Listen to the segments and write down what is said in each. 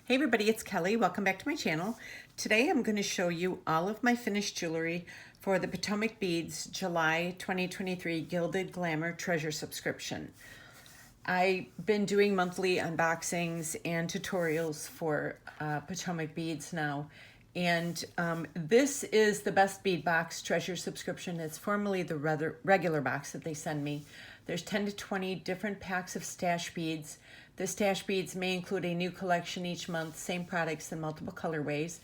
Hey everybody, it's Kelly. Welcome back to my channel. Today I'm going to show you all of my finished jewelry for the Potomac Beads July 2023 Gilded Glamour Treasure subscription. I've been doing monthly unboxings and tutorials for Potomac Beads now. And this is the Best Bead Box Treasure subscription. It's formerly the regular box that they send me. There's 10 to 20 different packs of stash beads. The stash beads may include a new collection each month, same products in multiple colorways.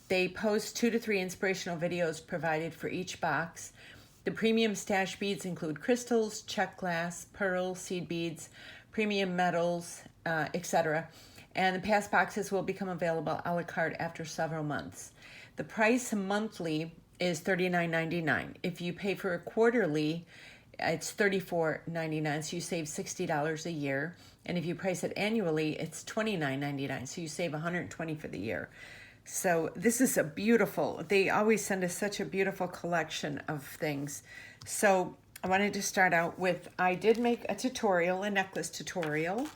They post 2 to 3 inspirational videos provided for each box. The premium stash beads include crystals, Czech glass, pearls, seed beads, premium metals, etc. And the past boxes will become available a la carte after several months. The price monthly is $39.99. If you pay for a quarterly, it's $34.99, so you save $60 a year. And if you price it annually, it's $29.99, so you save $120 for the year. So this is a beautiful, they always send us such a beautiful collection of things. So I wanted to start out with, I did make a tutorial, a necklace tutorial.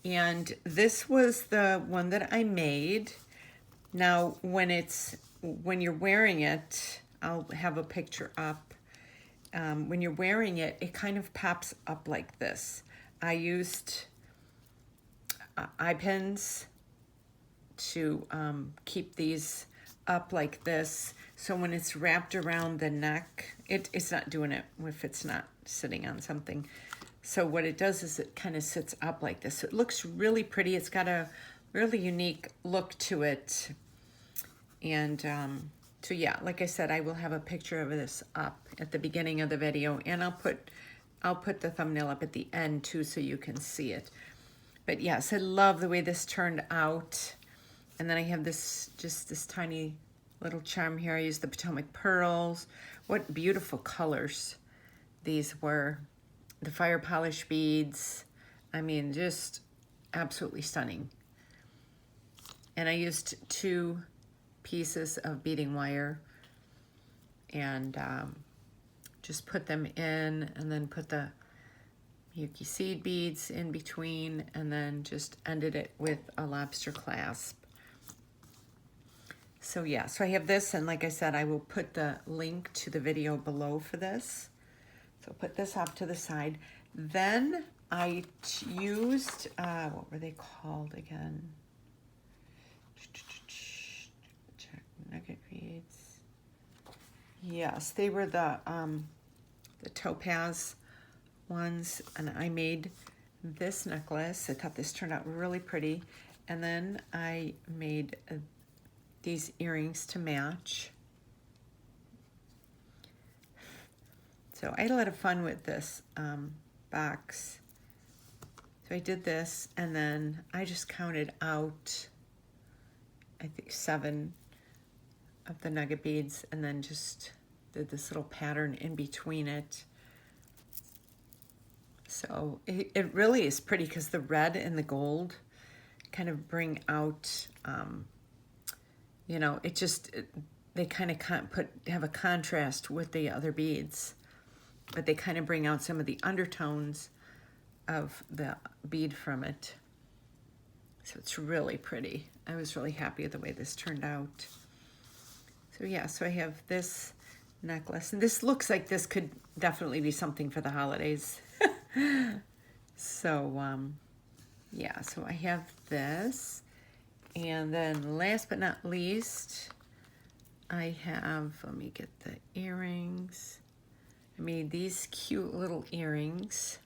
And this was the one that I made. Now, when you're wearing it, I'll have a picture up. When you're wearing it, it kind of pops up like this. I used eye pins to keep these up like this. So when it's wrapped around the neck, it's not doing it if it's not sitting on something. So what it does is it kind of sits up like this. So it looks really pretty. It's got a really unique look to it. And so yeah, like I said, I will have a picture of this up at the beginning of the video, and I'll put the thumbnail up at the end too so you can see it. But yes, I love the way this turned out. And then I have this tiny little charm here. I used the Potomac pearls. What beautiful colors these were. The fire polish beads, I mean, just absolutely stunning. And I used 2 pieces of beading wire and just put them in, and then put the Yuki seed beads in between, and then just ended it with a lobster clasp. So yeah, so I have this, and like I said, I will put the link to the video below for this. So put this off to the side. Then I used, what were they called again? Check nugget beads. Yes, they were the topaz ones, and I made this necklace. I thought this turned out really pretty. And then I made these earrings to match. So I had a lot of fun with this box. So I did this, and then I just counted out, I think 7 of the nugget beads, and then just did this little pattern in between it. So it really is pretty, because the red and the gold kind of bring out, you know, they kind of have a contrast with the other beads. But they kind of bring out some of the undertones of the bead from it. So it's really pretty. I was really happy with the way this turned out. So yeah, so I have this necklace. And this looks like this could definitely be something for the holidays. So yeah, so I have this. And then last but not least, I have, let me get the earrings. I made these cute little earrings.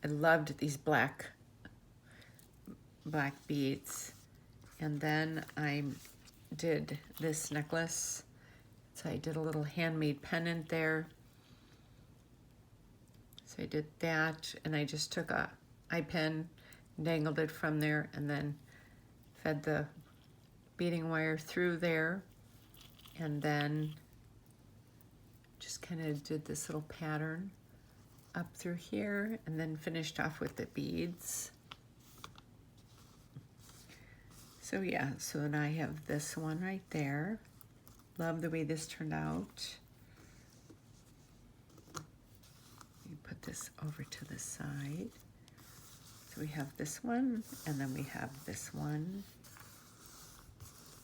I loved these black beads. And then I did this necklace. So I did a little handmade pendant there. So I did that, and I just took a eye pin, dangled it from there, and then fed the beading wire through there, and then just kind of did this little pattern up through here, and then finished off with the beads. So yeah, so then I have this one right there. Love the way this turned out. Let me put this over to the side. So we have this one, and then we have this one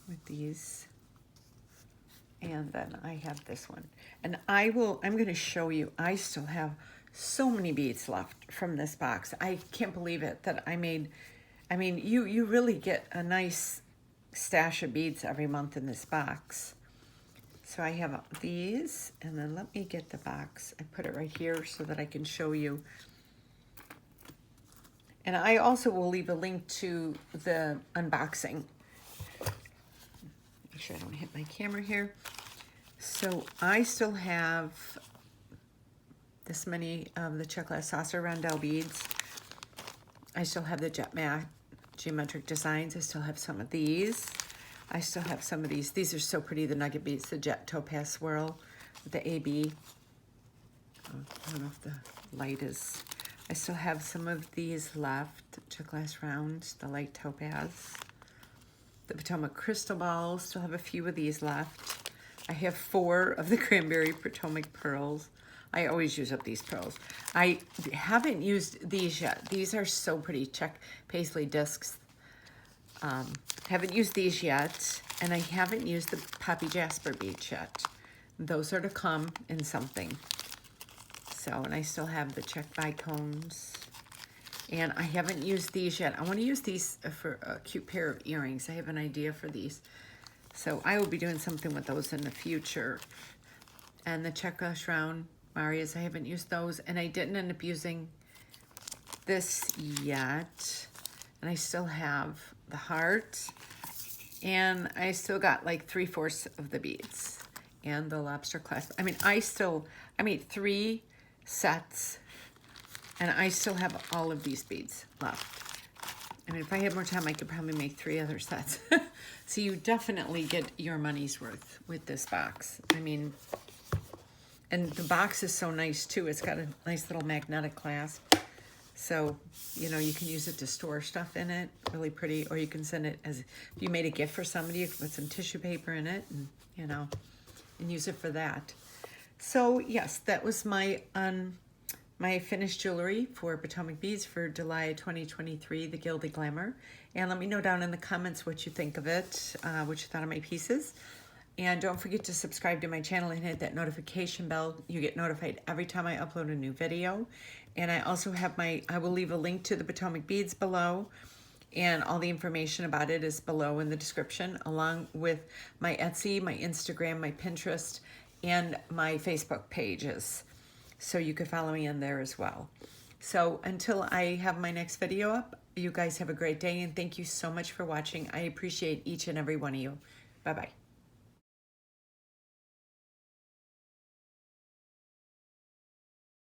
with these. And then I have this one. And I'm going to show you, I still have so many beads left from this box. I can't believe it that I mean, you really get a nice stash of beads every month in this box. So I have these, and then let me get the box. I put it right here so that I can show you. And I also will leave a link to the unboxing. Make sure I don't hit my camera here. So I still have this many of the Czech saucer rondelle beads. I still have the Jet Matte geometric designs. I still have some of these. I still have some of these. These are so pretty, the nugget beads, the Jet Topaz Swirl, the AB. Oh, I don't know if the light is. I still have some of these left, Czech rounds, the light topaz. The Potomac crystal balls, still have a few of these left. I have 4 of the cranberry Potomac pearls. I always use up these pearls. I haven't used these yet. These are so pretty, Czech paisley discs. Haven't used these yet, and I haven't used the Poppy Jasper beads yet. Those are to come in something. So, and I still have the Czech bicones. And I haven't used these yet. I want to use these for a cute pair of earrings. I have an idea for these. So I will be doing something with those in the future. And the Czech round Marias, I haven't used those. And I didn't end up using this yet. And I still have the heart. And I still got like 3/4 of the beads. And the lobster clasp. I made 3 sets, and I still have all of these beads left. I mean, if I had more time, I could probably make 3 other sets. So you definitely get your money's worth with this box. I mean, and the box is so nice too. It's got a nice little magnetic clasp. So, you know, you can use it to store stuff in it, really pretty, or you can send it as, if you made a gift for somebody, you can put some tissue paper in it and, you know, and use it for that. So yes, that was my finished jewelry for Potomac Beads for July 2023, the Gilded Glamour. And let me know down in the comments what you think of it, what you thought of my pieces. And don't forget to subscribe to my channel and hit that notification bell. You get notified every time I upload a new video. And I also have I will leave a link to the Potomac Beads below. And all the information about it is below in the description, along with my Etsy, my Instagram, my Pinterest, and my Facebook pages. So you can follow me in there as well. So until I have my next video up, you guys have a great day, and thank you so much for watching. I appreciate each and every one of you. Bye-bye.